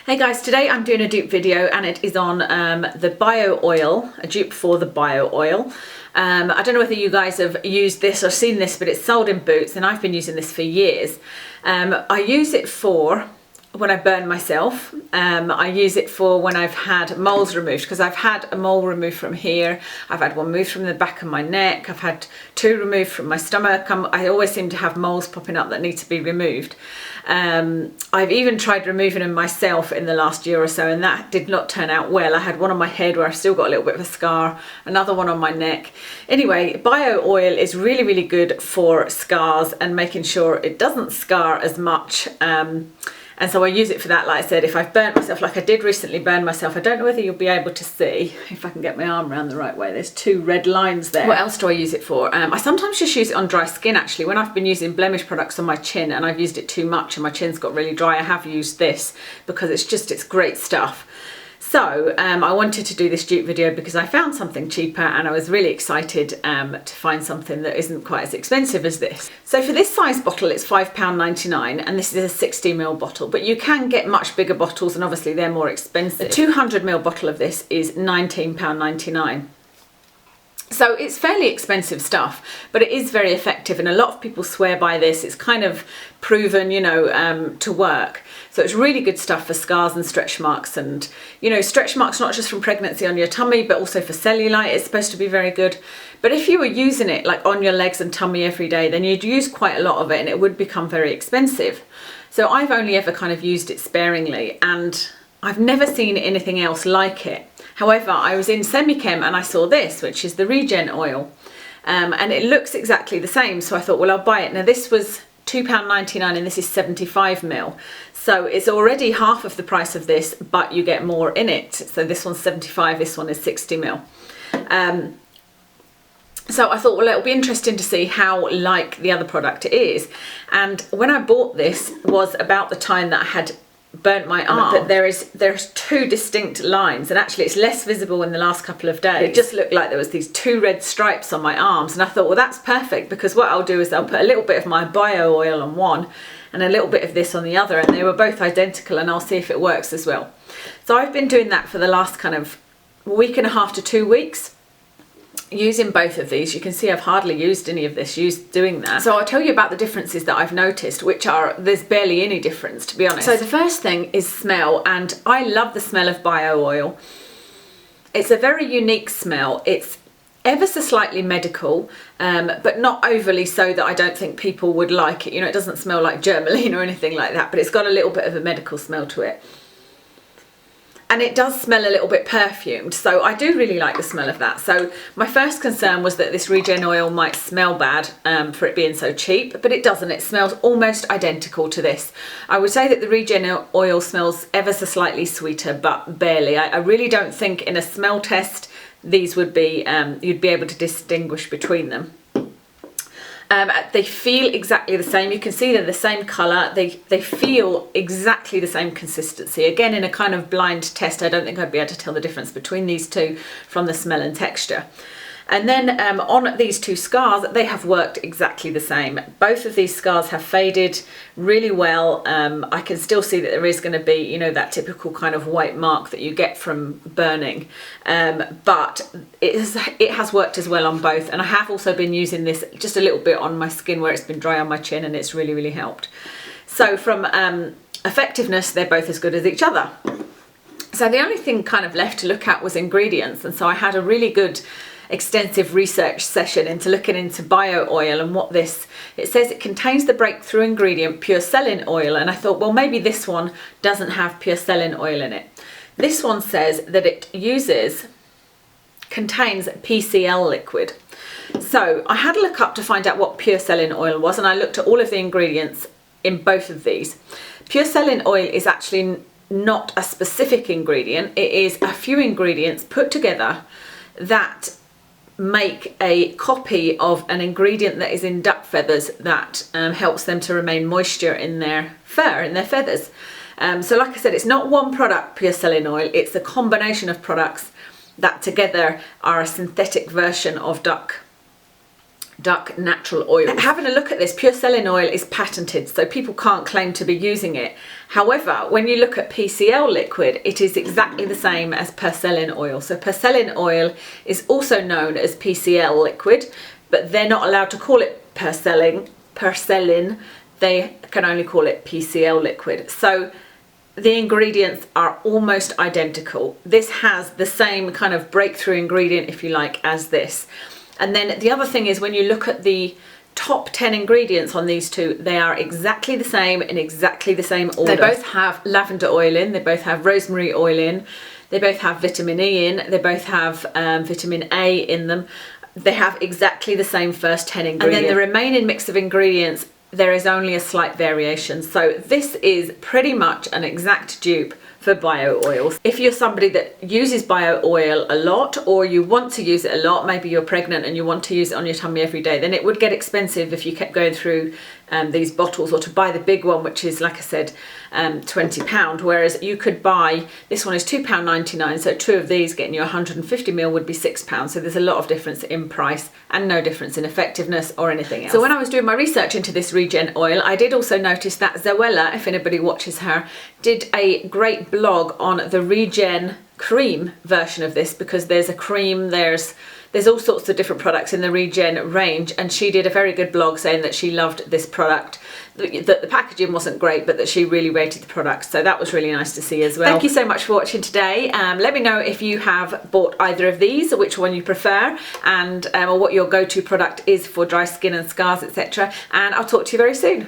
Hey guys, today I'm doing a dupe video and it is on the bio oil, a dupe for the bio oil. I don't know whether you guys have used this or seen this, but it's sold in Boots and I've been using this for years. I use it for when I burn myself. I use it for when I've had moles removed, because I've had a mole removed from here, I've had one removed from the back of my neck, I've had two removed from my stomach. I always seem to have moles popping up that need to be removed. I've even tried removing them myself in the last year or so, and that did not turn out well. I had one on my head where I've still got a little bit of a scar, another one on my neck. Anyway, bio oil is really, really good for scars and making sure it doesn't scar as much. And so I use it for that. Like I said, if I've burnt myself, like I did recently burn myself, I don't know whether you'll be able to see, if I can get my arm around the right way, there's two red lines there. What else do I use it for? I sometimes just use it on dry skin actually. When I've been using blemish products on my chin and I've used it too much and my chin's got really dry, I have used this because it's great stuff. So I wanted to do this dupe video because I found something cheaper and I was really excited to find something that isn't quite as expensive as this. So for this size bottle it's £5.99 and this is a 60ml bottle, but you can get much bigger bottles and obviously they're more expensive. A 200ml bottle of this is £19.99. So it's fairly expensive stuff, but it is very effective and a lot of people swear by this. It's kind of proven, you know, to work. So it's really good stuff for scars and stretch marks, and, you know, stretch marks not just from pregnancy on your tummy, but also for cellulite. It's supposed to be very good. But if you were using it like on your legs and tummy every day, then you'd use quite a lot of it and it would become very expensive. So I've only ever kind of used it sparingly and I've never seen anything else like it. However, I was in Semichem and I saw this, which is the Regen Oil, and it looks exactly the same. So I thought, well, I'll buy it. Now this was £2.99 and this is 75ml. So it's already half of the price of this, but you get more in it. So this one's 75, this one is 60ml. So I thought, well, it'll be interesting to see how like the other product it is. And when I bought this was about the time that I had burnt my arm, but there's two distinct lines, and actually it's less visible in the last couple of days. It just looked like there was these two red stripes on my arms, and I thought, well, that's perfect, because what I'll do is I'll put a little bit of my bio oil on one and a little bit of this on the other, and they were both identical, and I'll see if it works as well. So I've been doing that for the last kind of week and a half to 2 weeks, using both of these. You can see I've hardly used any of this doing that. So I'll tell you about the differences that I've noticed, which are, there's barely any difference, to be honest. So the first thing is smell, and I love the smell of bio oil. It's a very unique smell. It's ever so slightly medical, but not overly so that I don't think people would like it. You know, it doesn't smell like germaline or anything like that, but it's got a little bit of a medical smell to it. And it does smell a little bit perfumed, so I do really like the smell of that. So my first concern was that this Regen oil might smell bad for it being so cheap, but it doesn't. It smells almost identical to this. I would say that the Regen oil smells ever so slightly sweeter, but barely. I really don't think in a smell test these would be, you'd be able to distinguish between them. They feel exactly the same. You can see they're the same colour. They feel exactly the same consistency. Again, in a kind of blind test, I don't think I'd be able to tell the difference between these two from the smell and texture. And then on these two scars, they have worked exactly the same. Both of these scars have faded really well. I can still see that there is going to be, you know, that typical kind of white mark that you get from burning. But it has worked as well on both. And I have also been using this just a little bit on my skin where it's been dry on my chin, and it's really, really helped. So from effectiveness, they're both as good as each other. So the only thing kind of left to look at was ingredients. And so I had a really good extensive research session into looking into bio oil and what this, it says it contains the breakthrough ingredient pure selling oil, and I thought, well, maybe this one doesn't have pure selling oil in it. This one says that it contains PCL liquid. So I had a look up to find out what pure selling oil was, and I looked at all of the ingredients in both of these. Pure selling oil is actually not a specific ingredient. It is a few ingredients put together that make a copy of an ingredient that is in duck feathers that helps them to remain moisture in their fur, in their feathers. So like I said, it's not one product, pure selling oil, it's a combination of products that together are a synthetic version of duck duck natural oil. Having a look at this, pure selling oil is patented, so people can't claim to be using it. However, when you look at PCL liquid, it is exactly the same as perselling oil. So perselling oil is also known as PCL liquid, but they're not allowed to call it perselling. They can only call it PCL liquid. So the ingredients are almost identical. This has the same kind of breakthrough ingredient, if you like, as this. And then the other thing is, when you look at the top 10 ingredients on these two, they are exactly the same in exactly the same order. They both have lavender oil in, they both have rosemary oil in, they both have vitamin E in, they both have vitamin A in them. They have exactly the same first 10 ingredients. And then the remaining mix of ingredients, there is only a slight variation. So this is pretty much an exact dupe for bio oils. If you're somebody that uses bio oil a lot, or you want to use it a lot, maybe you're pregnant and you want to use it on your tummy every day, then it would get expensive if you kept going through these bottles, or to buy the big one, which is, like I said, £20, whereas you could buy, this one is £2.99, so 2 of these getting you 150ml would be £6. So there's a lot of difference in price and no difference in effectiveness or anything else. So when I was doing my research into this Regen oil, I did also notice that Zoella, if anybody watches her, did a great blog on the Regen cream version of this, because there's a cream, there's all sorts of different products in the Regen range, and she did a very good blog saying that she loved this product, that the packaging wasn't great, but that she really rated the product. So that was really nice to see as well. Thank you so much for watching today. Let me know if you have bought either of these, or which one you prefer, and or what your go-to product is for dry skin and scars, etc. And I'll talk to you very soon.